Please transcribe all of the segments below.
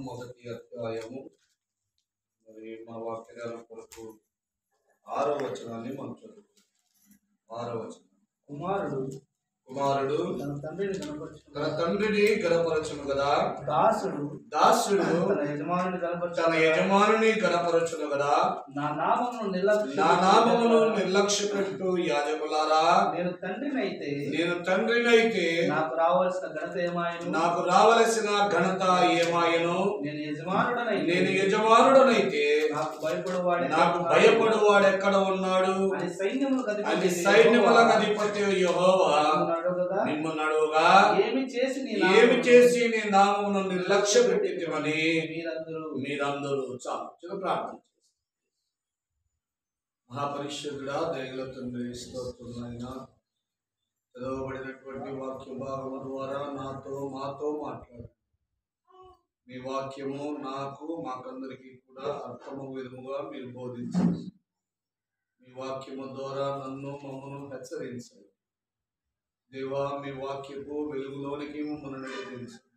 మొదటి అధ్యాయము మరి మా వాక్యాల కొరకు 6వ వచనాన్ని మనం చదువుకుందాం. 6వ వచనం. కుమారుడు తన తండ్రిని గణపరచును కదా, దాసుడు తన యజమానుని గణపరచును కదా. నా నామమును నిర్లక్ష్యపెట్టు యాజకులారా, నేను తండ్రినైతే నాకు రావలసిన ఘనత ఏమాయను? నేను యజమానుడనైతే నాకు భయపడువాడు ఎక్కడ ఉన్నాడు? అది సైన్యముల అధిపతి యెహోవా నిమ్మన్నాడుగా. ఏమి చేసి నీ నామమును నిర్లక్ష్య పెట్టిమని మీరందరూ చాలు ప్రార్థన చేస్తారు. మహాపరిశుద్ధుడా, దయగల తండ్రి, స్తోత్రములైనా చదవబడినటువంటి వాక్య భాగము ద్వారా మాతో మాట్లాడు. మీ వాక్యము నాకు మాకందరికీ కూడా అర్థమయ్యే విధముగా మీరు బోధించండి. మీ వాక్యము ద్వారా మమ్మను హెచ్చరించండి దేవా. మీ వాక్యపు వెలుగులోనికి మమ్మల్ని నడిపించండి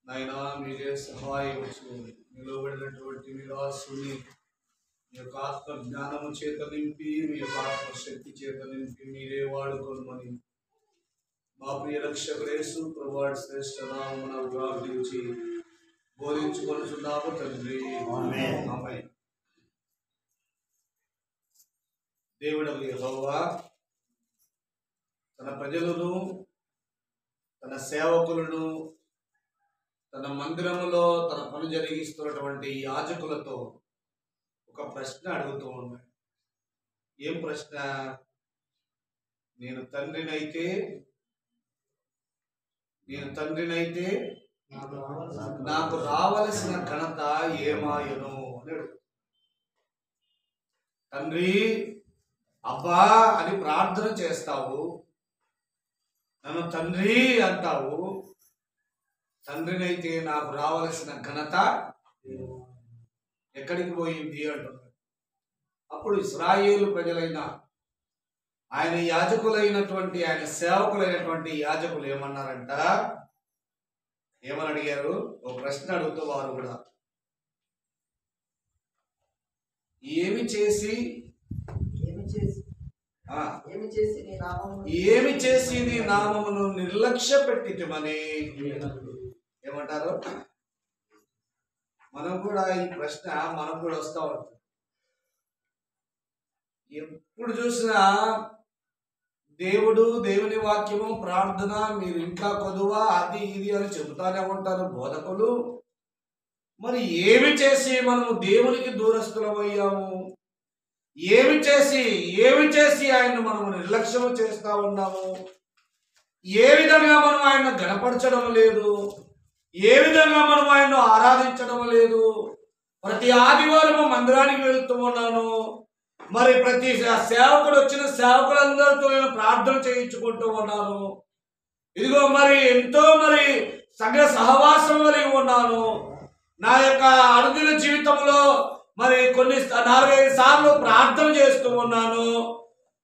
నాయనా. మీరే సహాయం చేయండి. నిలబడినటువంటి విలాసుని మీ యొక్క ఆత్మ జ్ఞానము చేత నింపి, మీ యొక్క ఆత్మశక్తి చేత నింపి మీరే వాడుకోమని మా ప్రియ రక్షకుడు యేసు ప్రభువు శ్రేష్ఠ నామమున ప్రార్థించి బోధించుకొనుచున్నాము తండ్రి. ఆమేన్. దేవుడగు యెహోవా తన ప్రజలను, తన సేవకులను, తన మందిరములో తన పని జరిగిస్తున్నటువంటి యాజకులతో ఒక ప్రశ్న అడుగుతూ ఉన్నాడు. ఏం ప్రశ్న? నేను తండ్రినైతే నాకు రావలసిన ఘనత ఏమాయను అన్నాడు. తండ్రి, అబ్బా అని ప్రార్థన చేస్తావు, నన్ను తండ్రి అంటావు. తండ్రినైతే నాకు రావలసిన ఘనత ఎక్కడికి పోయింది అంటున్నాడు. అప్పుడు ఇశ్రాయేలు ప్రజలైన ఆయన యాజకులైనటువంటి, ఆయన సేవకులైనటువంటి యాజకులు ఏమన్నారంట? ఏమని అడిగారు? ఓ ప్రశ్న అడుగుతూ వారు కూడా, ఏమి చేసి నీ నామమును నిర్లక్ష్య పెట్టిమని ఏమంటారు? మనం కూడా ఈ ప్రశ్న మనకు కూడా వస్తూ ఉంటుంది. ఎప్పుడు చూసినా దేవుడు, దేవుని వాక్యము, ప్రార్థన మీరు ఇంకా కొదువా అది ఇది అని చెబుతానే ఉంటారు బోధకులు. మరి ఏమి చేసి మనము దేవునికి దూరస్తులమయ్యాము? ఏమి చేసి ఆయన్ను మనము నిర్లక్ష్యం చేస్తా ఉన్నాము? ఏ విధంగా మనం ఆయన్ను గణపరచడం లేదు? ఏ విధంగా మనం ఆయన్ను ఆరాధించడం లేదు? ప్రతి ఆదివారం మందిరానికి వెళ్తూ ఉన్నాను. మరి ప్రతి సేవకుడు వచ్చిన సేవకులందరితో నేను ప్రార్థన చేయించుకుంటూ ఉన్నాను. ఇదిగో మరి ఎంతో సంఘ సహవాసం కలిగి ఉన్నాను. నా యొక్క అనుదిన జీవితంలో మరి 4-5 సార్లు ప్రార్థన చేస్తూ ఉన్నాను.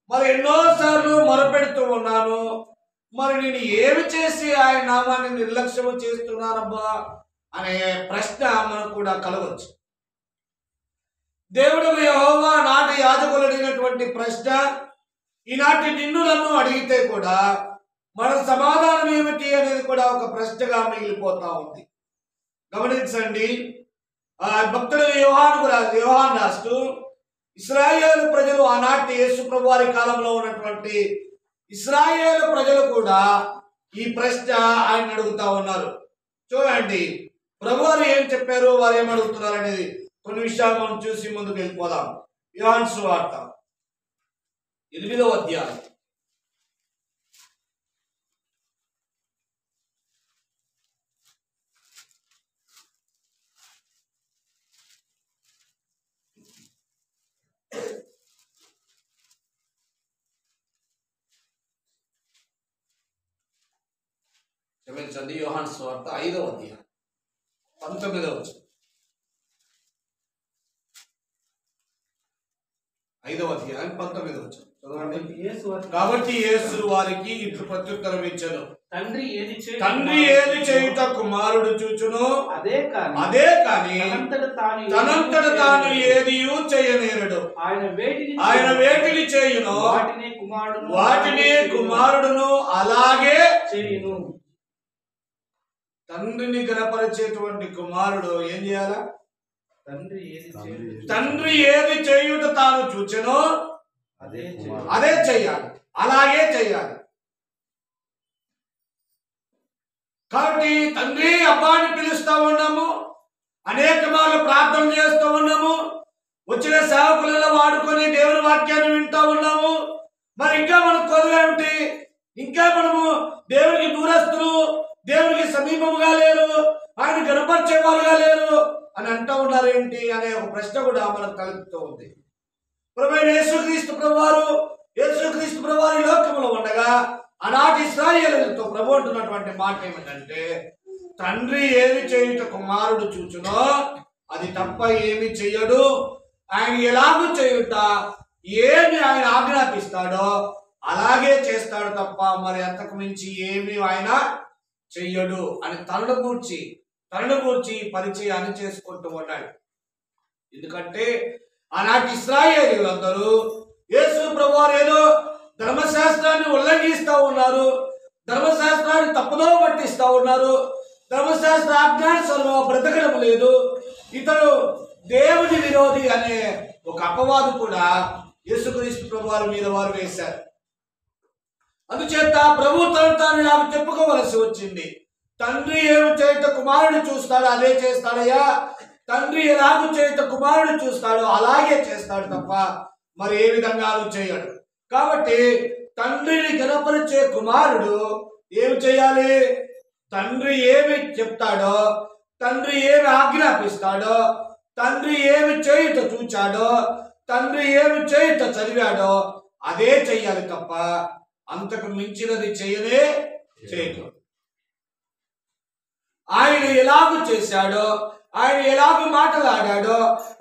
మరి ఎన్నోసార్లు మొరపెడుతూ ఉన్నాను. మరి నేను ఏమి చేసి ఆయన నామాన్ని నిర్లక్ష్యం చేస్తున్నానబ్బా అనే ప్రశ్న మనకు కూడా కలవచ్చు. దేవుడు యెహోవా నాటి యాజకులు అడిగినటువంటి ప్రశ్న ఈనాటి నిన్ను నన్ను అడిగితే కూడా మన సమాధానం ఏమిటి అనేది కూడా ఒక ప్రశ్నగా మిగిలిపోతా ఉంది. గమనించండి. భక్తుడు యోహాను రాస్తూ ఇశ్రాయేలు ప్రజలు, ఆనాటి యేసు ప్రభు వారి కాలంలో ఉన్నటువంటి ఇశ్రాయేలు ప్రజలు కూడా ఈ ప్రశ్న ఆయన అడుగుతా ఉన్నారు. చూడండి ప్రభువారు ఏం చెప్పారు, వారు ఏం అడుగుతున్నారు అనేది కొన్ని విషయాలు మనం చూసి ముందుకు వెళ్ళిపోదాం. యోహాను సువార్త 8వ అధ్యాయం. క్షమించండి, యోహాను సువార్త 5వ అధ్యాయం 19వ వచనం. 5వ అధ్యాయం 19వ వచనం చదవండి. కాబట్టి యేసు వారికి ఇట్లు ప్రత్యుత్తరం ఇచ్చాను, తండ్రి ఏది చేయుట కుమారుడు చూచును, అదే కాని తనంతట తాను ఏదియు చేయనేరడు. ఆయన వేటిని చేయును వాటిని కుమారుడును అలాగే చేయును. తండ్రిని గణపరిచేటువంటి కుమారుడు ఏం చేయాలా? తండ్రి ఏది చేయుట తాను చూచెనో అదే చెయ్యాలి, అలాగే చెయ్యాలి. కాబట్టి తండ్రి అబ్బాని పిలుస్తూ ఉన్నాము, అనేక మార్లు ప్రార్థన చేస్తూ ఉన్నాము, వచ్చిన సేవకులలో వాడుకొని దేవుని వాక్యాన్ని వింటూ ఉన్నాము. మరి ఇంకా మనకు కొదలేమిటి? ఇంకా మనము దేవునికి దూరస్తులు, దేవునికి సమీపముగా లేరు, ఆయన గణపరిచేవారుగా లేరు అని అంటూ ఉన్నారు ఏంటి అనే ఒక ప్రశ్న కూడా మనకు కలుగుతూ ఉంది. ప్రభువైన యేసుక్రీస్తు ప్రభువారు ఈ లోకంలో ఉండగా ఆనాటి ఇశ్రాయేలులతో ప్రభు అంటున్నటువంటి మాట ఏమిటంటే, తండ్రి ఏమి చేయుట కుమారుడు చూచునో అది తప్ప ఏమి చెయ్యడు. ఆయన ఎలాగూ చేయుట, ఏమి ఆయన ఆజ్ఞాపిస్తాడో అలాగే చేస్తాడు తప్ప మరి అంతకు మించి ఏమి ఆయన చెయ్యడు అని తనను గూర్చి పరిచయాన్ని చేసుకుంటూ ఉన్నాడు. ఎందుకంటే ఆనాటి ఇశ్రాయేలీయులందరూ యేసు ప్రభువారు ఏదో ధర్మశాస్త్రాన్ని ఉల్లంఘిస్తూ ఉన్నారు, ధర్మశాస్త్రాన్ని తప్పుదో పట్టిస్తూ ఉన్నారు, ధర్మశాస్త్ర ఆజ్ఞానుసారంగా బ్రతకడం లేదు, ఇతడు దేవుని విరోధి అనే ఒక అపవాదు కూడా యేసుక్రీస్తు ప్రభువారి మీద వారు వేశారు. అందుచేత ప్రభు తాను నాకు చెప్పుకోవలసి వచ్చింది. తండ్రి ఏమి చేయుట కుమారుడు చూస్తాడో అదే చేస్తాడయ్యా, తండ్రి ఎలాగూ చేయుట కుమారుడు చూస్తాడో అలాగే చేస్తాడు తప్ప మరి ఏ విధంగానూ చేయడు. కాబట్టి తండ్రిని గణపరిచే కుమారుడు ఏమి చేయాలి? తండ్రి ఏమి చెప్తాడో, తండ్రి ఏమి ఆజ్ఞాపిస్తాడో, తండ్రి ఏమి చేయుట చూచాడో, తండ్రి ఏమి చేయుట చదివాడో అదే చెయ్యాలి తప్ప అంతకు మించినది చేయకూడదు. ఆయన ఎలాగూ చేశాడో, ఆయన ఎలాగూ మాట్లాడాడో,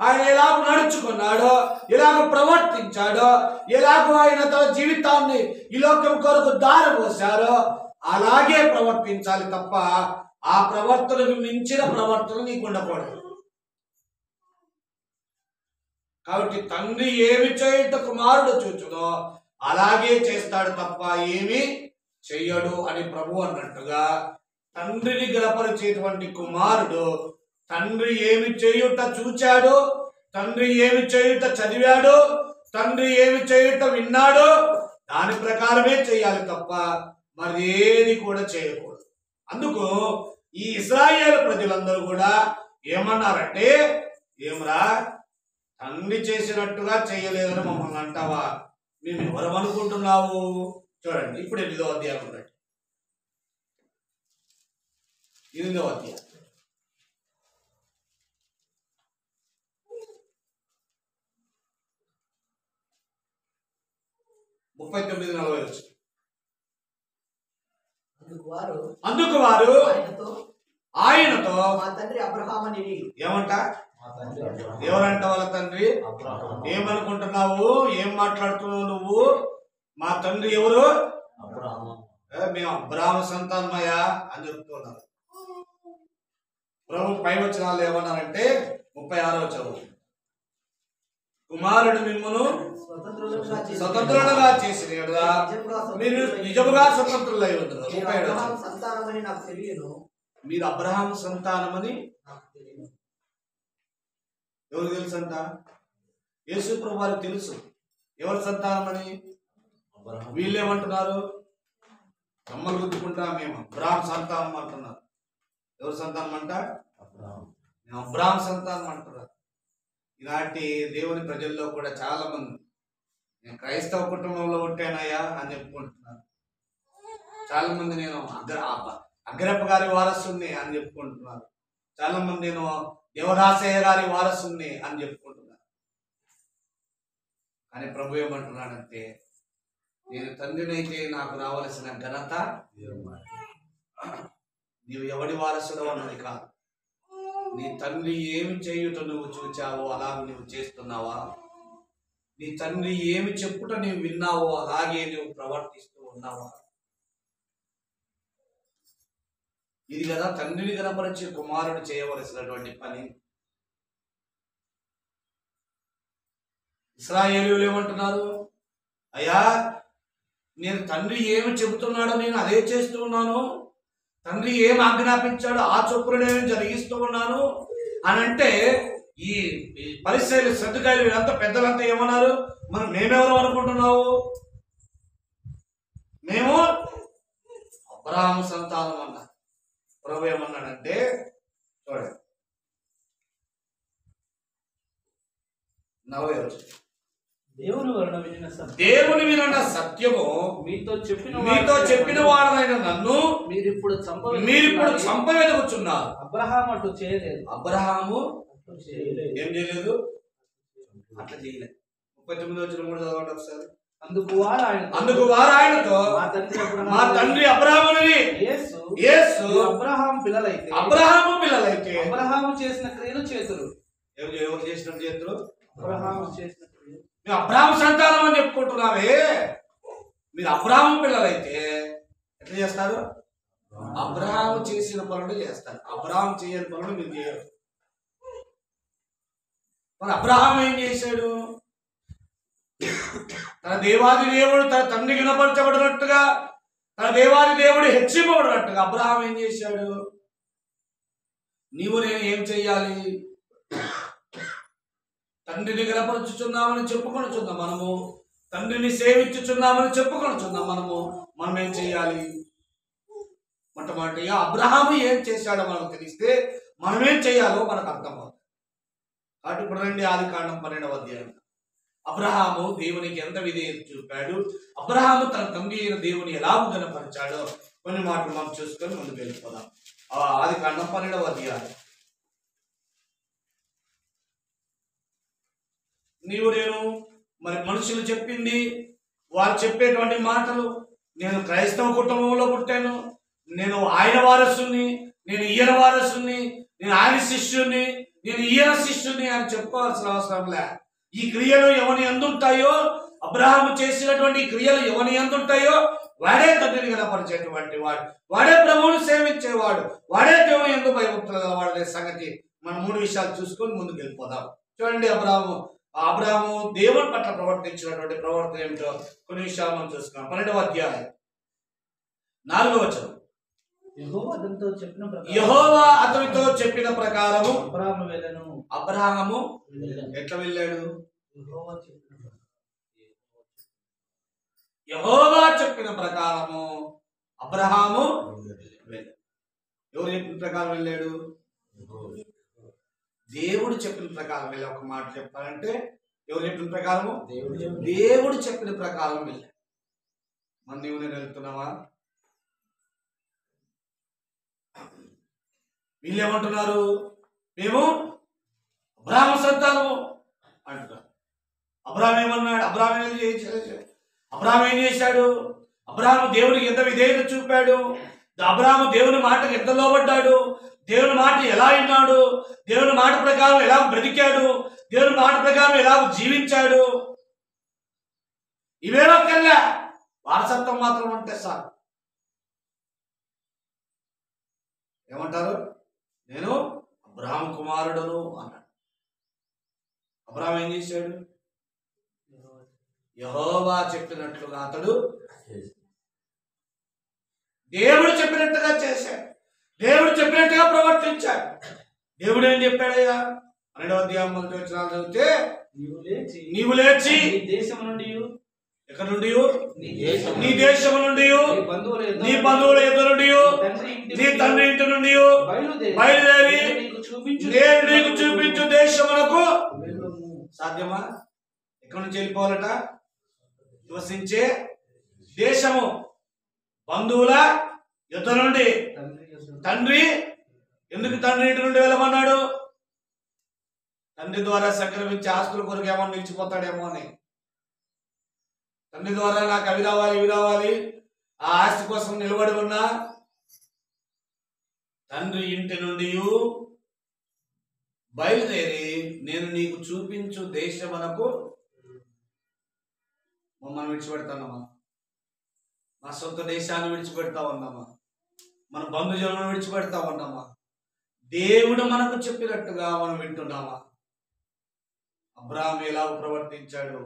ఆయన ఎలాగూ నడుచుకున్నాడో, ఎలాగూ ప్రవర్తించాడో, ఎలాగూ ఆయన తన జీవితాన్ని ఈ లోకం కొరకు దారపోశారో అలాగే ప్రవర్తించాలి తప్ప ఆ ప్రవర్తనకు మించిన ప్రవర్తన నీకు ఉండకూడదు. కాబట్టి తండ్రి ఏమి చేయుట కుమారుడు చూచునో అలాగే చేస్తాడు తప్ప ఏమి చెయ్యడు అని ప్రభు అన్నట్టుగా తండ్రిని గణపరిచేటువంటి కుమారుడు తండ్రి ఏమి చేయుట చూచాడు, తండ్రి ఏమి చేయుట చదివాడు, తండ్రి ఏమి చేయుట విన్నాడు దాని ప్రకారమే చేయాలి తప్ప మరి ఏది కూడా చేయకూడదు. అందుకు ఈ ఇశ్రాయేలు ప్రజలందరూ కూడా ఏమన్నారంటే, ఏమరా తండ్రి చేసినట్టుగా చేయలేదని మమ్మల్ని అంటావా? మేము ఎవరు అనుకుంటున్నావు? చూడండి ఇప్పుడు 8వ అధ్యాయం ఉన్నట్టు 8వ అధ్యాయం 39-40 అందుకు వారు ఆయనతో మా తండ్రి అబ్రహామని ఏమంట? ఎవరంట వాళ్ళ తండ్రి? ఏమనుకుంటున్నావు? ఏం మాట్లాడుతున్నావు నువ్వు? మా తండ్రి ఎవరు? మేము అబ్రాహాము సంతానమయ్యా అని చెప్తున్నారు. ప్రభు పై వచ్చిన వాళ్ళు ఏమన్నారంటే 36వ చదువు, కుమారుడు మిమ్మును స్వతంత్రులుగా చేసిన మీరు నిజముగా స్వతంత్రులై ఉన్నారు. 37 మీరు అబ్రహాము సంతానమని ఎవరు తెలుసంట? యేసు ప్రభు వారికి తెలుసు ఎవరి సంతానమని. వీళ్ళేమంటున్నారు? కమ్మలు గుద్దుకుంటా మేము అబ్రహాం సంతానం అంటున్నారు. ఎవరి సంతానం అంట? మేము అబ్రహాం సంతానం అంటున్నారు. ఇలాంటి దేవుని ప్రజల్లో కూడా చాలా మంది నేను క్రైస్తవ కుటుంబంలో ఉంటానయ్యా అని చెప్పుకుంటున్నారు. చాలా మంది నేను అగ్రప్ప గారి వారసుని అని చెప్పుకుంటున్నారు. చాలా మంది నేను దేవదాసయ్య గారి వారసుని అని చెప్పుకుంటున్నారు. కానీ ప్రభు ఏమంటున్నాడంటే, నేను తండ్రినైతే నాకు రావలసిన ఘనత నీవు ఎవడి వారసుడు అన్నది కాదు. నీ తండ్రి ఏమి చేయుట నువ్వు చూచావో అలాగ నువ్వు చేస్తున్నావా? నీ తండ్రి ఏమి చెప్పుట నీవు విన్నావో అలాగే నువ్వు ప్రవర్తిస్తూ ఉన్నావా? ఇది కదా తండ్రిని కనపరిచే కుమారుడు చేయవలసినటువంటి పని. ఇశ్రాయేలీయులు ఏమంటున్నారు? అయ్యా, నేను తండ్రి ఏమి చెబుతున్నాడో నేను అదే చేస్తూ ఉన్నాను, తండ్రి ఏం ఆజ్ఞాపించాడో ఆ చొప్పున నేను జరిగిస్తూ ఉన్నాను అని అంటే, ఈ పరిసయ్యులు, సద్దుకాయలు, వీళ్ళంతా పెద్దలంతా ఏమన్నారు? మేమెవరు అనుకుంటున్నావు? మేము అబ్రహాము సంతానం అన్నారు. ప్రభు ఏమన్నాడంటే, చూడండి 40వ దేవుని విన్న సత్యము మీతో చెప్పిన వాడనైన నన్ను మీరిప్పుడు చంపవెదకుచున్నారు. అబ్రహాము అట్లా చేయలేదు. అబ్రహాము ఏం చేయలేదు? అట్లా చేయలేదు. 39వ వచనం కూడా చదవండి ఒకసారి. అందుకు వారు ఆయనతో, మా తండ్రి అబ్రహాముని యేసు అబ్రహాము పిల్లలైతే అబ్రహాము చేసిన క్రియలు చేతులు. ఎవరు చేసిన చేతులు? అబ్రహాము చేసిన క్రియలు. మేము అబ్రహాము సంతానం అని చెప్పుకుంటున్నావే, మీరు అబ్రహాము పిల్లలైతే ఎట్లా చేస్తారు? అబ్రహాము చేసిన పనులు చేస్తారు. అబ్రహాము చేయని పనులు మీరు చేయరు. మరి అబ్రహాం ఏం చేశాడు? తన దేవాది దేవుడు తన తండ్రి వినపరచబడినట్టుగా, తన దేవాది దేవుడు హెచ్చింపబడినట్టుగా అబ్రహాం ఏం చేశాడు? నీవు నేను ఏం చెయ్యాలి? తండ్రిని వినపరచుచున్నామని చెప్పుకొనుచున్నాం మనము, తండ్రిని సేవించుచున్నామని చెప్పుకొనుచున్నాం మనం ఏం చెయ్యాలి? మొట్టమొదటిగా అబ్రహాము ఏం చేశాడో మనకు తెలిస్తే మనం ఏం చేయాలో మనకు అర్థమవుతుంది. కాబట్టి ఇప్పుడు రండి, ఆదికాండం 12వ అధ్యాయం. అబ్రహాము దేవునికి ఎంత విధేయత చూపాడు, అబ్రహాము తన తండ్రి అయిన దేవుని ఎలా గణపరిచాడో కొన్ని మాటలు మనం చూసుకొని ముందుకు వెళ్ళిపోదాం. ఆదికాండం 12వ అధ్యాయం. నీవు నేను మరి మనుషులు చెప్పింది, వారు చెప్పేటువంటి మాటలు, నేను క్రైస్తవ కుటుంబంలో పుట్టాను, నేను ఆయన వారసుని, నేను ఈయన వారసుని, నేను ఆయన శిష్యుని, నేను ఈయన శిష్యుని అని చెప్పుకోవాల్సిన అవసరం లే. ఈ క్రియలు ఎవని ఎందుంటాయో, అబ్రహాము చేసినటువంటి క్రియలు ఎవని ఎందుంటాయో వాడే తండ్రిని కనపరిచేటువంటి వాడు, వాడే ప్రభువును సేవించేవాడు, వాడే దేవుని ఎందు భయభక్తులు గలవాడనే సంగతి మనం 3 విషయాలు చూసుకొని ముందుకు వెళ్ళిపోదాం. చూడండి, అబ్రహాము దేవుని పట్ల ప్రవర్తించినటువంటి ప్రవర్తన ఏమిటో కొన్ని విషయాలు మనం చూసుకున్నాం. 12వ అధ్యాయం 4వ వచనం. యెహోవా అతనితో చెప్పిన ప్రకారము అబ్రహాము ఎట్లా వెళ్ళాడు? యెహోవా చెప్పిన ప్రకారము అబ్రహాము వెళ్ళాడు. ఎవరు చెప్పిన ప్రకారం వెళ్ళాడు? దేవుడు చెప్పిన ప్రకారం వెళ్ళి. ఒక మాట చెప్పాలంటే ఎవరు చెప్పిన ప్రకారము? దేవుడు చెప్పిన ప్రకారం వెళ్ళాడు. నీవు నేను వెళ్తున్నావా? వీళ్ళు ఏమంటున్నారు? మేము అబ్రహాము సంతానము అంటున్నారు. అబ్రహాం ఏమన్నాడు? అబ్రహాం ఏం చేశాడు? అబ్రహాము దేవునికి ఎంత విధేయత చూపాడు, అబ్రహాము దేవుని మాటకు ఎంత లోబడ్డాడు, దేవుని మాట ఎలా విన్నాడు, దేవుని మాట ప్రకారం ఎలా బ్రతికాడు, దేవుని మాట ప్రకారం ఎలా జీవించాడు. ఇవేమో కల్లా వారసత్వం మాత్రం ఉంటే సార్ ఏమంటారు? నేను అబ్రహాము కుమారుడును అన్నాడు. అబ్రహాం ఏం చేశాడు? యెహోవా చెప్పినట్లుగా అతడు దేవుడు చెప్పినట్టుగా చేశాడు, దేవుడు చెప్పినట్టుగా ప్రవర్తించాడు. దేవుడు ఏం చెప్పాడయ్యా? 12వ అధ్యాయం 1వ వచనం చదివితే, నీవు లేచి దేశం నుండి, ఎక్కడి నుండి? నీ దేశం నుండి, నీ బంధువుల ఎదురు నుండి, నీ తండ్రి ఇంటి నుండి బయలుదేరి నేను నీకు చూపించు దేశమునకు. సాధ్యమా? ఎక్కడి నుంచి వెళ్ళిపోవాలట? నివసించే దేశము, బంధువుల యుద్ధ నుండి. తండ్రి ఎందుకు తండ్రి ఇంటి నుండి వెళ్ళమన్నాడు? తండ్రి ద్వారా సంక్రమించే ఆస్తుల కొరకు ఏమన్నా నిలిచిపోతాడేమో అని. తండ్రి ద్వారా నాకు అవి రావాలి ఇవి రావాలి, ఆ ఆస్తి కోసం నిలబడి ఉన్నా తండ్రి ఇంటి నుండి బయలుదేరి నేను నీకు చూపించు దేశమునకు. మమ్మల్ని విడిచిపెడతానమ్మా, మా సొంత దేశాన్ని విడిచిపెడతా ఉన్నామా? మన బంధుజనులను విడిచిపెడతా ఉన్నామా? దేవుడు మనకు చెప్పినట్టుగా మనం వింటున్నామా? అబ్రాహాము ఎలా ప్రవర్తించాడు?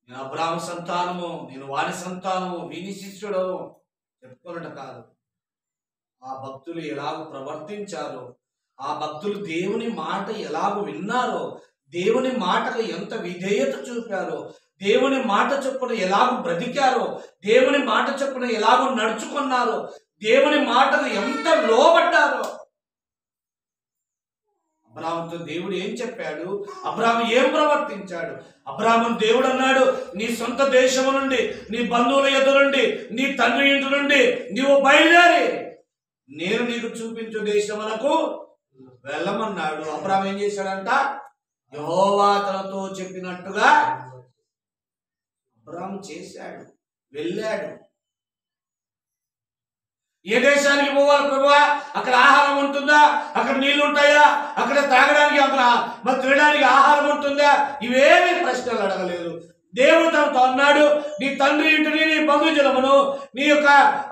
నేను అబ్రాహాము సంతానము, నేను వాని సంతానము, వీని శిష్యుడు చెప్పుకోనట కాదు. ఆ భక్తులు ఎలాగ ప్రవర్తించారో, ఆ భక్తులు దేవుని మాట ఎలాగ విన్నారో, దేవుని మాటకు ఎంత విధేయత చూపారో, దేవుని మాట చొప్పున ఎలాగ బ్రతికారో, దేవుని మాట చొప్పున ఎలాగ నడుచుకున్నారో, దేవుని మాటకు ఎంత లోబడ్డారో. అబ్రాహాముతో దేవుడు ఏం చెప్పాడు? అబ్రాహాము ఏం ప్రవర్తించాడు? అబ్రాహామును దేవుడు అన్నాడు, నీ సొంత దేశము నుండి, నీ బంధువుల ఎదురు నుండి, నీ తండ్రి ఇంటి నుండి నీవు బయలుదేరి నేను నీకు చూపించు దేశమునకు వెళ్ళమన్నాడు. అబ్రాహాము ఏం చేశాడంట? యెహోవా తనతో చెప్పినట్టుగా అబ్రాహాము చేశాడు, వెళ్ళాడు. ఏ దేశానికి పోవాలి ప్రభువా? అక్కడ ఆహారం ఉంటుందా? అక్కడ నీళ్లు ఉంటాయా? అక్కడ తాగడానికి, అక్కడ మరి తినడానికి ఆహారం ఉంటుందా? ఇవేమీ ప్రశ్నలు అడగలేదు. దేవుడు తనతో అన్నాడు, నీ తండ్రి ఇంటిని, నీ బంధుజనమును, నీ యొక్క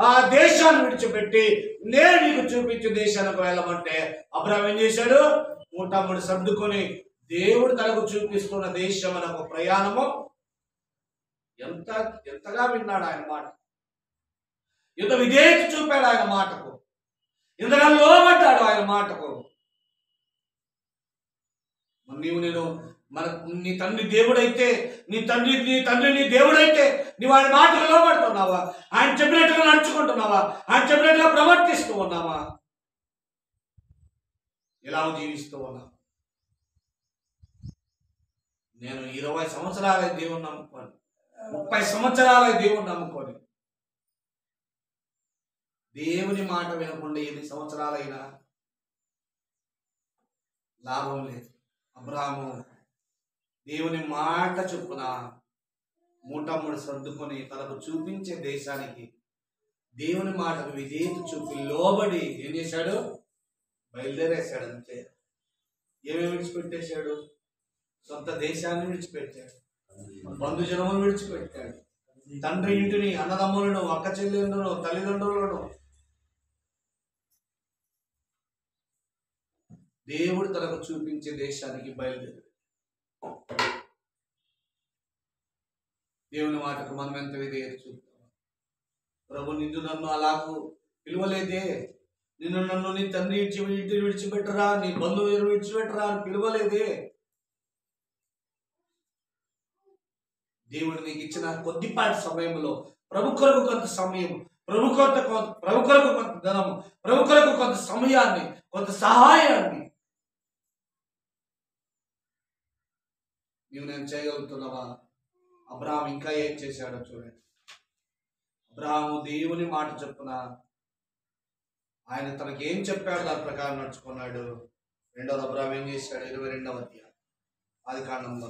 ఆ దేశాన్ని విడిచిపెట్టి నేను నీకు చూపించే దేశానికి వెళ్ళమంటే అబ్రాహాము ఏం చేశాడు? మూటాముడి సర్దుకొని దేవుడు తనకు చూపిస్తున్న దేశమునకు ప్రయాణము ఎంతగా విన్నాడు ఆయన మాట, ఎంత విధేయత చూపాడు ఆయన మాటకు, ఎంతగా లోబడ్డాడు ఆయన మాటకు. నీవు నేను నీ తండ్రి దేవుడైతే, నీ తండ్రి నీ దేవుడైతే నీవు ఆయన మాటకు లోబడుతున్నావా? ఆయన చెప్పినట్టుగా నడుచుకుంటున్నావా? ఆయన చెప్పినట్టుగా ప్రవర్తిస్తూ ఉన్నావా? ఎలా జీవిస్తూ ఉన్నా? నేను 20 సంవత్సరాలే దేవుణ్ణి నమ్ముకోని, 30 సంవత్సరాలే దేవుణ్ణి నమ్ముకోని, దేవుని మాట వినకుండా 8 సంవత్సరాలైనా లాభం లేదు. అబ్రాహాము దేవుని మాట చొప్పున మూటమ్ముడు సర్దుకొని తనకు చూపించే దేశానికి దేవుని మాటకు విధేయత చూపి లోబడి ఏం చేశాడు? బయలుదేరేశాడు. అంతే. ఏమేమి విడిచిపెట్టేశాడు? సొంత దేశాన్ని విడిచిపెట్టాడు, బంధుజనమును విడిచిపెట్టాడు, తండ్రి ఇంటిని, అన్నదమ్ములను, అక్క చెల్లెలను, తల్లిదండ్రులను. దేవుడు తనకు చూపించే దేశానికి బయలుదేరాడు. దేవుని మాటకు మనం ఎంత విధేయత చూపుతాం? ప్రభు నిన్ను నన్ను అలాగూ పిలువలేదే, నన్ను నీ తండ్రి ఇంటిని విడిచిపెట్టరా, నీ బంధువులను విడిచిపెట్టరా అని పిలువలేదే. దేవుడు నీకు ఇచ్చిన కొద్దిపాటి సమయంలో ప్రభు కొరకు కొంత సమయం, ప్రభు కొరకు కొంత ధనము, ప్రభు కొరకు కొంత సమయాన్ని, కొంత సహాయాన్ని నేను చేయగలుగుతున్నావా? అబ్రాహాము ఇంకా ఏం చేశాడో చూడండి. అబ్రాహాము దేవుని మాట చొప్పున ఆయన తనకి ఏం చెప్పాడు దాని ప్రకారం నడుచుకున్నాడు. రెండవది అబ్రాహాము ఏం చేశాడు? 22వ అధ్యాయం ఆదికాండంలో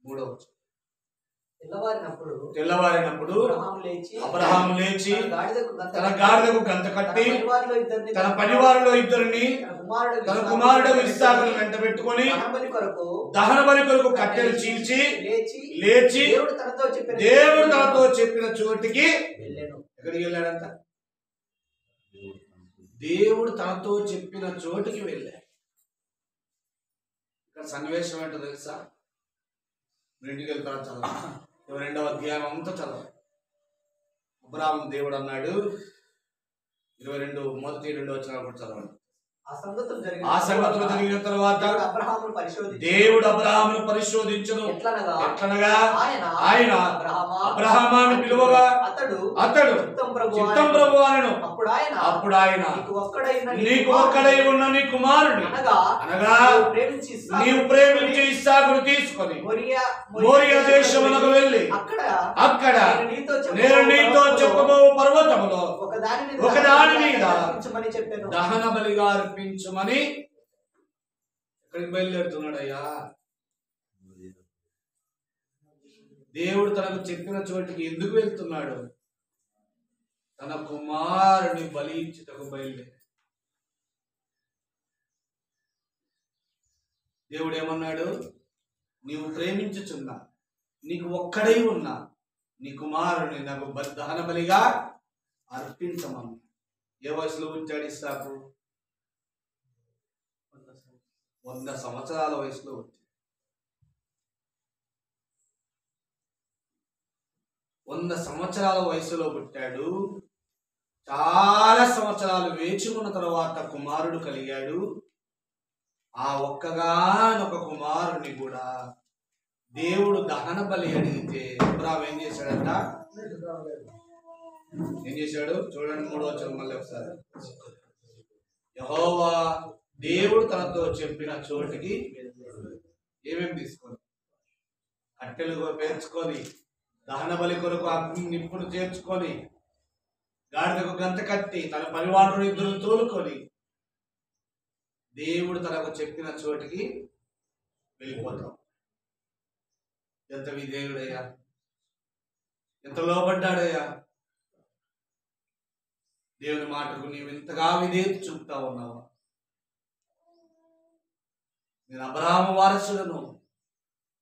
3వ వచనం. తెల్లవారినప్పుడు అబ్రహాము లేచి తన గాడిదకు గంత కట్టి తన పనివారిలో ఇద్దరిని తన కుమారుడు ఇస్సాకును వెంట పెట్టుకొని దహన బలి కొరకు కట్టెలు చీల్చి లేచి దేవుడు తనతో చెప్పిన చోటికి ఎక్కడికి వెళ్ళాడంట? దేవుడు తనతో చెప్పిన చోటికి వెళ్ళాడు. ఇక్కడ సన్నివేశం ఏంటో తెలుసా? ఇంటికి వెళ్తాను చదవ, 22వ అధ్యాయం అంతా చదవ. అబ్రాహాము దేవుడు అన్నాడు, 22 మొదటి 2 వచనాలు కూడా చదవండి. ఆ సంగతులు జరిగిన తర్వాత దేవుడు అబ్రాహామును పరిశోధించును. ఎట్లనగా ఆయన అబ్రాహామును పిలువగా అతడు చిత్తం ప్రభు అనెను. అప్పుడు ఆయన నీకు ఒక్కడై ఉన్న నీ కుమారుని అనగా నీవు ప్రేమించి ఇస్సాకును తీసుకొని మోరియా దేశమునకు వెళ్ళి అక్కడ నేను నీతో చెప్పబో పర్వతములో ఒకదాని మీద దహన బలిగా అర్పించమని. ఎక్కడికి బయలుదేరుతున్నాడయ్యా? దేవుడు తనకు చెప్పిన చోటికి ఎందుకు వెళ్తున్నాడు? తన కుమారుని బలి ఇచ్చుటకు బయలుదేరాడు. దేవుడు ఏమన్నాడు? నీవు ప్రేమించుచున్నా, నీకు ఒక్కడై ఉన్నా నీ కుమారుని నాకు దహన బలిగా అర్పించమను. ఏ వయసులో పుట్టాడు ఇస్సాకు? 100 సంవత్సరాల వయసులో వచ్చాడు. 100 సంవత్సరాల వయసులో పుట్టాడు. చాలా సంవత్సరాలు వేచి ఉన్న తర్వాత కుమారుడు కలిగాడు. ఆ ఒక్కగానొక కుమారుని కూడా దేవుడు దహన బలి అడిగితే అబ్రాహాము ఏం చేశాడంట? ఏం చేశాడు? చూడండి 3వ వచనం మళ్ళీ ఒకసారి. యెహోవా దేవుడు తనతో చెప్పిన చోటికి ఏమేమి తీసుకొని, కట్టెలు పేర్చుకొని, దహన బలి కొరకు అగ్ని నిప్పును చేర్చుకొని, గాడిదకు గంత కట్టి, తన పరివారుడు 2 తోలుకొని దేవుడు తనకు చెప్పిన చోటికి వెళ్ళిపోతాం. ఎంత విధేయుడయ్యా, ఎంత లోబడ్డాడయ్యా! దేవుని మాటకు నీవు ఇంతగా విధేయత చూపుతా ఉన్నావా? నేను అబ్రహాము వారసులను,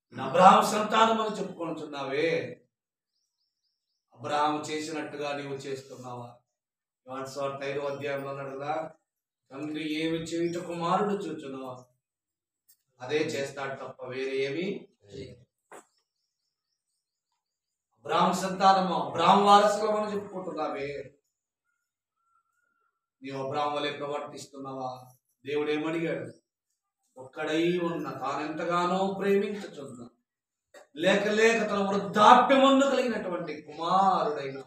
నేను అబ్రహాము సంతానం అని చెప్పుకొనుచున్నావే. అబ్రహాము చేసినట్టుగా నీవు చేస్తున్నావా? యోహాను సువార్త 5వ అధ్యాయంలో అన్నాడు కదా, తండ్రి ఏమి చేయుట కుమారుడు చూచునో అదే చేస్తాడు తప్ప వేరే ఏమి. అబ్రహాము సంతానము, అబ్రహాము వారసులం అని చెప్పుకుంటున్నావే. నీవు అబ్రహాము వలె ప్రవర్తిస్తున్నావా? దేవుడు ఏమడిగాడు? ఒక్కడై ఉన్న తానెంతగానో ప్రేమించుచున్నా, లేక లేక తన వృద్ధాప్యమందు కలిగినటువంటి కుమారుడైన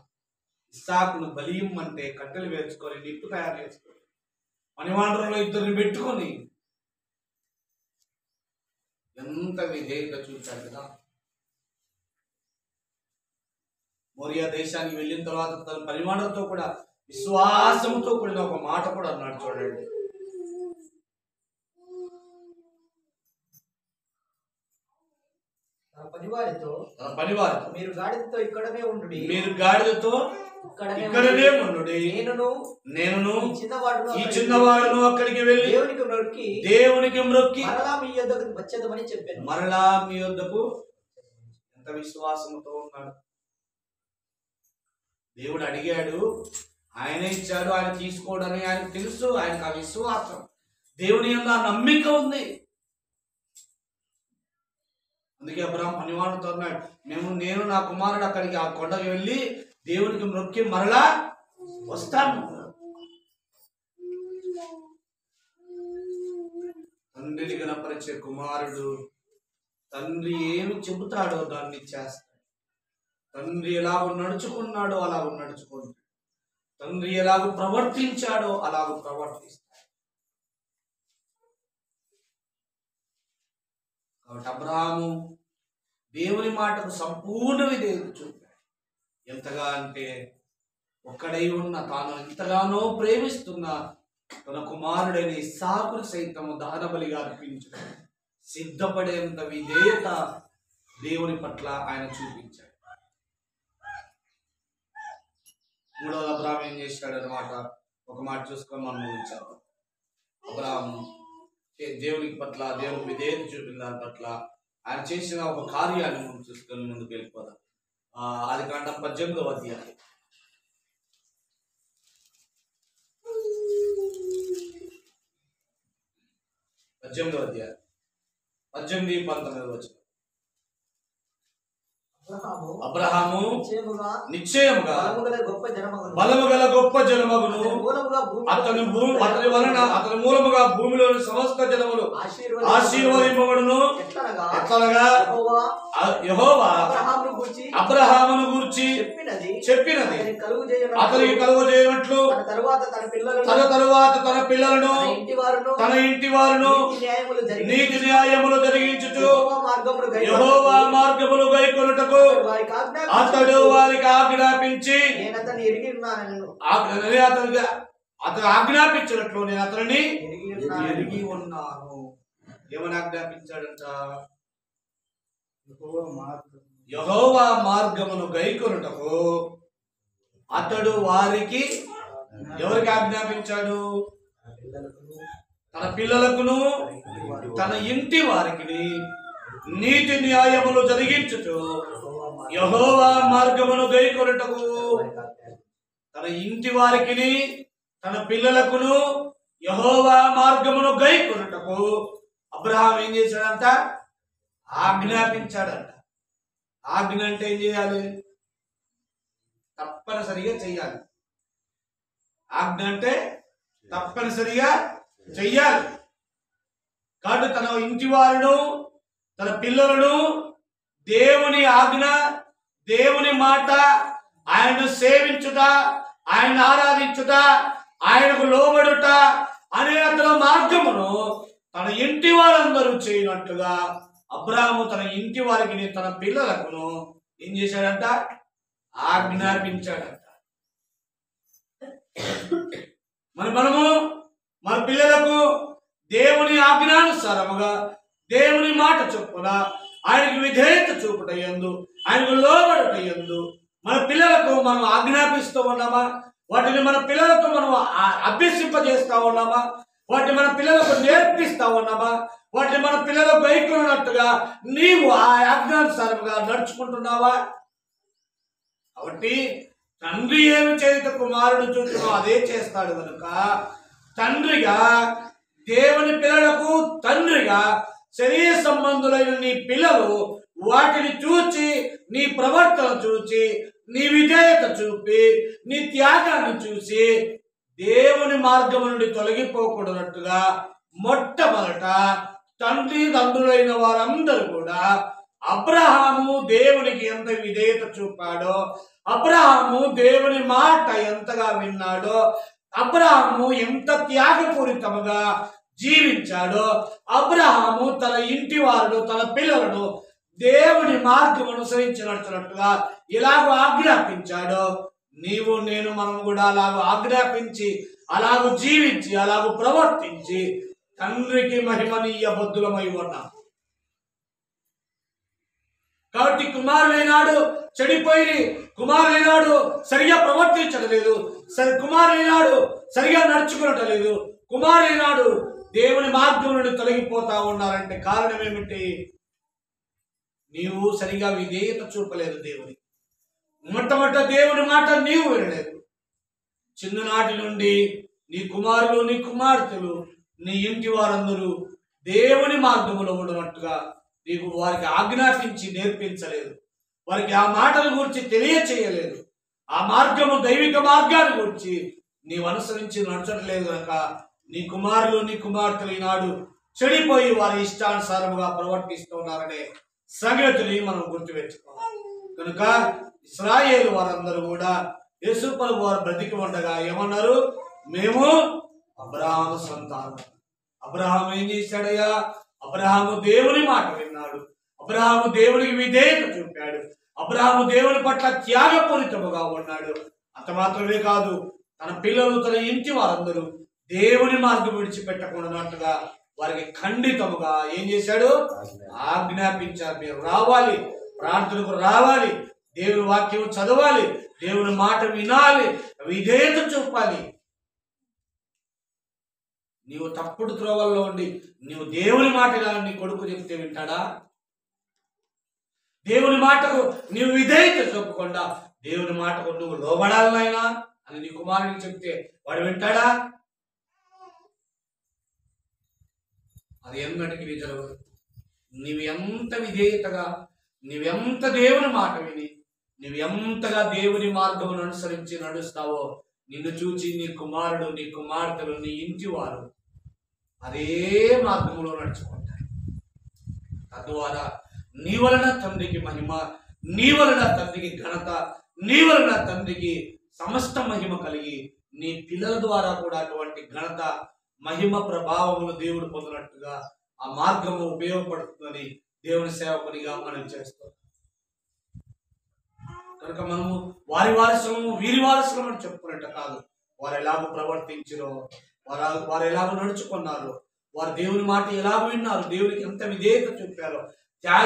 ఇస్సాకును బలియమ్మంటే కట్టెలు వేర్చుకొని, నిప్పు తయారు చేసుకొని, పనివాండ్రులో 2 పెట్టుకొని ఎంత విధేయత చూశాడు కదా. మోరియా దేశానికి వెళ్ళిన తర్వాత తన పనివాండ్రులతో కూడా విశ్వాసంతో కూడిన ఒక మాట కూడా అన్నాడు. చూడండి, తన పనివారితో మీరు గాడిదతో ఇక్కడనే ఉండుడి, ఇక్కడనే ఉండుడి, నేను ఈ చిన్నవాడును అక్కడికి వెళ్ళి దేవునికి మ్రొక్కి మరలా మీ యొద్దకు వచ్చేదమని చెప్పాను. మరలా మీ యొద్దకు. ఎంత విశ్వాసంతో ఉన్నాడు! దేవుడు అడిగాడు, ఆయనే ఇచ్చాడు, ఆయన తీసుకోవడని ఆయనకు తెలుసు. ఆయనకు ఆ విశ్వాసం, దేవుని యందు ఆ నమ్మిక ఉంది. అందుకే అబ్రహాము పనివాడితో అన్నాడు, నేను నా కుమారుడు అక్కడికి ఆ కొండకి వెళ్ళి దేవునికి మొక్కి మరలా వస్తాను. తండ్రిని కనపరిచే కుమారుడు తండ్రి ఏమి చెబుతాడో దాన్ని చేస్తాడు. తండ్రి ఎలాగో నడుచుకున్నాడో అలాగో నడుచుకుంటాడు. తండ్రి ఎలాగో ప్రవర్తించాడో అలాగో ప్రవర్తిస్తాడు. కాబట్టి అబ్రహాము దేవుని మాటకు సంపూర్ణ విధేయత చూపాడు. ఎంతగా అంటే ఒక్కడై ఉన్న తాను ఎంతగానో ప్రేమిస్తున్న తన కుమారుడైన ఇస్సాకును సైతము దహన బలిగా అర్పించు సిద్ధపడేంత విధేయత దేవుని పట్ల ఆయన చూపించాడు. 3వ అబ్రహాము ఏం చేశాడు అన్నమాట, ఒక మాట చూసుకొని మనం ముగించాము. అబ్రహాము దేవునికి పట్ల, దేవునికి విధేయత చూపిన దాని పట్ల ఆయన చేసిన ఒక కార్యాన్ని మనం చూసుకొని ముందుకు వెళ్ళిపోదాం. ఆదికాండం 18వ అధ్యాయం 18-19 వచనం. అబ్రహాము నిశ్చయముగా బలము గల గొప్ప జనమగును, అతని మూలముగా భూమిలోని సమస్త జనములు ఆశీర్వదింపబడును. ఎట్లనగా యెహోవా అబ్రహామును గూర్చి చెప్పినది అతనికి కలుగు చేయనట్లు తన తరువాత తన పిల్లలను తన ఇంటి వారును నీతి న్యాయములు జరిగించుచు యెహోవా మార్గములు గైకొనుటకు అతడు వారికి ఆజ్ఞాపించి అతను ఆజ్ఞాపించినట్లు నేను అతనిని ఎరిగి ఉన్నాను. ఏమని ఆజ్ఞాపించాడంట? యెహోవా మార్గమును గైకొనుటకు అతడు వారికి ఎవరికి ఆజ్ఞాపించాడు? తన పిల్లలకును తన ఇంటి వారికి నీతి న్యాయములు జరిగించుచు యెహోవా మార్గమును గైకొనుటకు తన ఇంటి వారికి తన పిల్లలకును యెహోవా మార్గమును గైకొనుటకు అబ్రహాం ఏం చేశాడంట? ఆజ్ఞాపించాడంట. ఆజ్ఞ అంటే ఏం చేయాలి? తప్పనిసరిగా చెయ్యాలి. ఆజ్ఞ అంటే తప్పనిసరిగా చెయ్యాలి. కాబట్టి తన ఇంటి వారును తన పిల్లలను దేవుని ఆజ్ఞ, దేవుని మాట, ఆయనను సేవించుట, ఆయన ఆరాధించుట, ఆయనకు లోబడుట అనే అతని మార్గమును తన ఇంటి వారందరూ చేయనట్లుగా అబ్రాహాము తన ఇంటి వారికి తన పిల్లలకును ఏం చేశాడంట? ఆజ్ఞాపించాడంట. మనము మన పిల్లలకు దేవుని ఆజ్ఞానుసారముగా దేవుని మాట చొప్పున ఆయనకు విధేయత చూపుటయందు, ఆయనకు లోబడుటయందు మన పిల్లలకు మనం ఆజ్ఞాపిస్తూ ఉన్నామా? వాటిని మన పిల్లలకు మనం అభ్యసింపజేస్తా ఉన్నామా? వాటిని మన పిల్లలకు నేర్పిస్తా ఉన్నామా? వాటిని మన పిల్లలకు గైకొన్నట్టుగా నీవు ఆ ఆజ్ఞానుసారంగా నడుచుకుంటున్నావా? కాబట్టి తండ్రి ఏమి చేయుట కుమారుడు చూచునో అదే చేస్తాడు కనుక తండ్రిగా దేవుని పిల్లలకు తండ్రిగా శరీర సంబంధులైన నీ పిల్లలు వాటిని చూచి, నీ ప్రవర్తన చూచి, నీ విధేయత చూపి, నీ త్యాగాన్ని చూసి దేవుని మార్గం నుండి తొలగిపోకూడనట్టుగా మొట్టమొదట తండ్రి తండ్రులైన వారందరూ కూడా అబ్రహాము దేవునికి ఎంత విధేయత చూపాడో, అబ్రహాము దేవుని మాట ఎంతగా విన్నాడో, అబ్రహాము ఎంత త్యాగపూరితముగా జీవించాడో, అబ్రహాము తన ఇంటి వారును తన పిల్లలను దేవుని మార్గం అనుసరించినట్టుగా ఇలాగూ ఆజ్ఞాపించాడో, నీవు నేను మనం కూడా అలాగూ ఆజ్ఞాపించి, అలాగూ జీవించి, అలాగూ ప్రవర్తించి తండ్రికి మహిమనీయ బుద్ధులమై ఉన్నాం. కాబట్టి కుమారులైనాడు చెడిపోయి, కుమారులైనాడు సరిగా ప్రవర్తించడం లేదు, కుమారులైనాడు సరిగా నడుచుకునటం లేదు, కుమారులైనాడు దేవుని మార్గం నుండి తొలగిపోతా ఉన్నారంటే కారణం ఏమిటి? నీవు సరిగా విధేయత చూపలేదు దేవుని. మొట్టమొదట దేవుని మాట నీవు వినలేదు. చిన్ననాటి నుండి నీ కుమారులు, నీ కుమార్తెలు, నీ ఇంటి వారందరూ దేవుని మార్గములో ఉండనట్టుగా నీకు వారికి ఆజ్ఞాపించి నేర్పించలేదు. వారికి ఆ మాటల గురించి తెలియచేయలేదు. ఆ మార్గము దైవిక మార్గాన్ని గురించి నీవు అనుసరించి నడచట్లేదు కనుక నీ కుమారులు, నీ కుమార్తెలు ఈనాడు చెడిపోయి వారి ఇష్టానుసారముగా ప్రవర్తిస్తున్నారనే సంగతిని మనం గుర్తుపెట్టుకోవాలి. కనుక ఇశ్రాయేలు వారందరూ కూడా యేసు ప్రభువు వారు బ్రతికి ఉండగా ఏమన్నారు? మేము అబ్రహాము సంతానం. అబ్రహాము ఏం చేశాడయ్యా? అబ్రహాము దేవుని మాట విన్నాడు. అబ్రహాము దేవునికి విధేయత చూపాడు. అబ్రహాము దేవుని పట్ల త్యాగపూరితముగా ఉన్నాడు. అంత మాత్రమే కాదు, తన పిల్లలు, తన ఇంటి వారందరూ దేవుని మార్గం విడిచిపెట్టకుండానట్టుగా వారికి ఖండితముగా ఏం చేశాడు? ఆజ్ఞాపించారు. మీరు రావాలి, ప్రార్థనకు రావాలి, దేవుని వాక్యం చదవాలి, దేవుని మాట వినాలి, విధేయత చూపాలి. నీవు తప్పుడు త్రోవల్లో ఉండి నీవు దేవుని మాట నీ కొడుకు చెప్తే వింటాడా? దేవుని మాటకు నీవు విధేయత చూపకుండా దేవుని మాటకు నువ్వు లోబడాలి నాయనా అని నీ కుమారుడికి చెప్తే వాడు వింటాడా? అది ఎన్నటికీ జరగదు. నీవు ఎంత విధేయతగా, నీవెంత దేవుని మాట విని, నీవు ఎంతగా దేవుని మార్గమును అనుసరించి నడుస్తావో నిన్ను చూచి నీ కుమారుడు, నీ కుమార్తెలు, నీ ఇంటి వారు అదే మార్గంలో నడుచుకుంటారు. తద్వారా నీ వలన తండ్రికి మహిమ, నీ వలన తండ్రికి ఘనత, నీ వలన తండ్రికి సమస్త మహిమ కలిగి నీ పిల్లల ద్వారా కూడా అటువంటి ఘనత, మహిమ, ప్రభావములు దేవుడు పొందినట్టుగా ఆ మార్గము ఉపయోగపడుతుందని దేవుని సేవకునిగా మనం చేస్తాం. కనుక మనము వారి వారసులము, వీరి వారసులము అని చెప్పుకున్నట్టు కాదు. వారు ఎలాగో ప్రవర్తించారో, వారు ఎలాగో నడుచుకున్నారో, వారు దేవుని మాట ఎలాగో విన్నారు, దేవునికి ఎంత విధేయత చూపారో,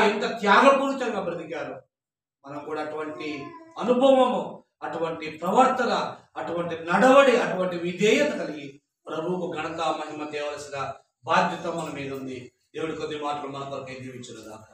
ఎంత త్యాగపూరితంగా బ్రతికారో, మనం కూడా అటువంటి అనుభవము, అటువంటి ప్రవర్తన, అటువంటి నడవడి, అటువంటి విధేయత కలిగి ప్రభువుకు ఘనత మహిమ తేవలసిన బాధ్యత మన మీద ఉంది. దేవుడి కొద్ది మాటలు మన కొరకై దీవించును గాక.